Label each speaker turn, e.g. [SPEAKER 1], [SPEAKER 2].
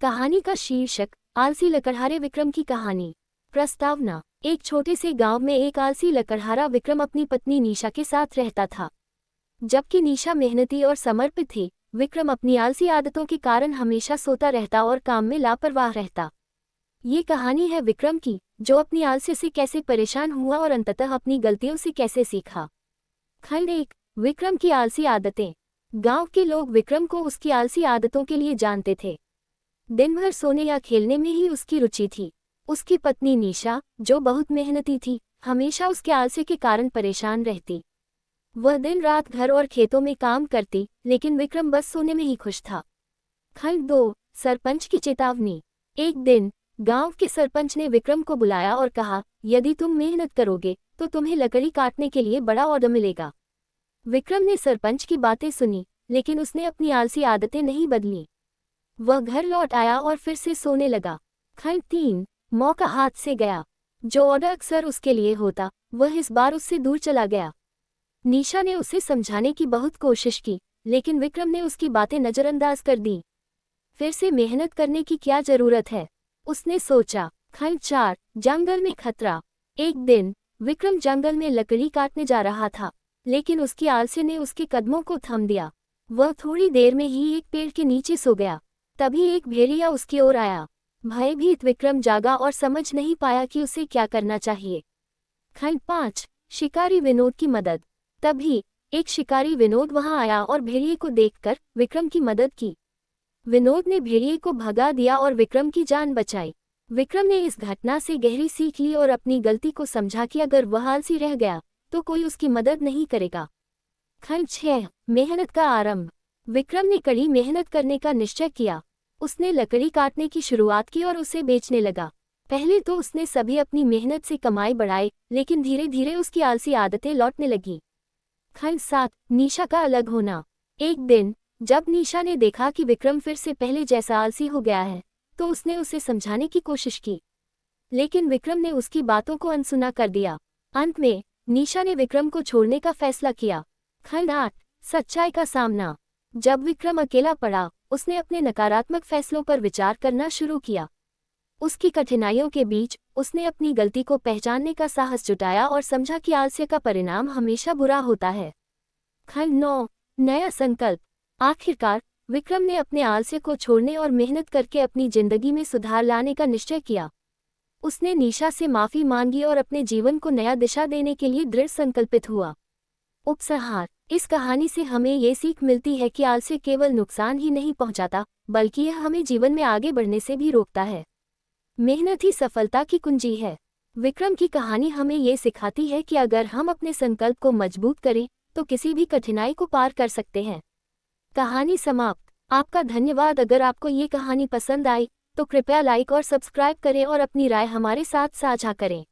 [SPEAKER 1] कहानी का शीर्षक आलसी लकड़हारे विक्रम की कहानी। प्रस्तावना। एक छोटे से गांव में एक आलसी लकड़हारा विक्रम अपनी पत्नी निशा के साथ रहता था। जबकि निशा मेहनती और समर्पित थी, विक्रम अपनी आलसी आदतों के कारण हमेशा सोता रहता और काम में लापरवाह रहता। ये कहानी है विक्रम की, जो अपनी आलस्य से कैसे परेशान हुआ और अंततः अपनी गलतियों से कैसे सीखा। खंड 1। विक्रम की आलसी आदतें। गांव के लोग विक्रम को उसकी आलसी आदतों के लिए जानते थे। दिन भर सोने या खेलने में ही उसकी रुचि थी। उसकी पत्नी निशा, जो बहुत मेहनती थी, हमेशा उसके आलस्य के कारण परेशान रहती। वह दिन रात घर और खेतों में काम करती, लेकिन विक्रम बस सोने में ही खुश था। खंड 2। सरपंच की चेतावनी। एक दिन गांव के सरपंच ने विक्रम को बुलाया और कहा, यदि तुम मेहनत करोगे तो तुम्हें लकड़ी काटने के लिए बड़ा ऑर्डर मिलेगा। विक्रम ने सरपंच की बातें सुनी, लेकिन उसने अपनी आलसी आदतें नहीं बदली। वह घर लौट आया और फिर से सोने लगा। खंड 3। मौका हाथ से गया। जो ऑर्डर अक्सर उसके लिए होता, वह इस बार उससे दूर चला गया। निशा ने उसे समझाने की बहुत कोशिश की, लेकिन विक्रम ने उसकी बातें नजरअंदाज कर दी। फिर से मेहनत करने की क्या जरूरत है, उसने सोचा। खंड 4। जंगल में खतरा। एक दिन विक्रम जंगल में लकड़ी काटने जा रहा था, लेकिन उसकी आलस्य ने उसके कदमों को थम दिया। वह थोड़ी देर में ही एक पेड़ के नीचे सो गया। तभी एक भेड़िया उसकी ओर आया। भयभीत विक्रम जागा और समझ नहीं पाया कि उसे क्या करना चाहिए। खंड 5। शिकारी विनोद की मदद। तभी एक शिकारी विनोद वहां आया और भेड़िए को देखकर विक्रम की मदद की। विनोद ने भेड़िए को भगा दिया और विक्रम की जान बचाई। विक्रम ने इस घटना से गहरी सीख ली और अपनी गलती को समझा कि अगर वह आलसी रह गया तो कोई उसकी मदद नहीं करेगा। खंड 6। मेहनत का आरंभ। विक्रम ने कड़ी मेहनत करने का निश्चय किया। उसने लकड़ी काटने की शुरुआत की और उसे बेचने लगा। पहले तो उसने सभी अपनी मेहनत से कमाई बढ़ाई, लेकिन धीरे धीरे उसकी आलसी आदतें लौटने लगीं। खंड 7। निशा का अलग होना। एक दिन जब निशा ने देखा कि विक्रम फिर से पहले जैसा आलसी हो गया है, तो उसने उसे समझाने की कोशिश की, लेकिन विक्रम ने उसकी बातों को अनसुना कर दिया। अंत में निशा ने विक्रम को छोड़ने का फैसला किया। खंड 8। सच्चाई का सामना। जब विक्रम अकेला पड़ा, उसने अपने नकारात्मक फैसलों पर विचार करना शुरू किया। उसकी कठिनाइयों के बीच उसने अपनी गलती को पहचानने का साहस जुटाया और समझा कि आलस्य का परिणाम हमेशा बुरा होता है। खंड 9। नया संकल्प। आखिरकार विक्रम ने अपने आलस्य को छोड़ने और मेहनत करके अपनी जिंदगी में सुधार लाने का निश्चय किया। उसने निशा से माफी मांगी और अपने जीवन को नया दिशा देने के लिए दृढ़ संकल्पित हुआ। उपसंहार। इस कहानी से हमें ये सीख मिलती है कि आलस्य केवल नुकसान ही नहीं पहुंचाता, बल्कि यह हमें जीवन में आगे बढ़ने से भी रोकता है। मेहनत ही सफलता की कुंजी है। विक्रम की कहानी हमें ये सिखाती है कि अगर हम अपने संकल्प को मजबूत करें तो किसी भी कठिनाई को पार कर सकते हैं। कहानी समाप्त। आपका धन्यवाद। अगर आपको ये कहानी पसंद आई तो कृपया लाइक और सब्सक्राइब करें और अपनी राय हमारे साथ साझा करें।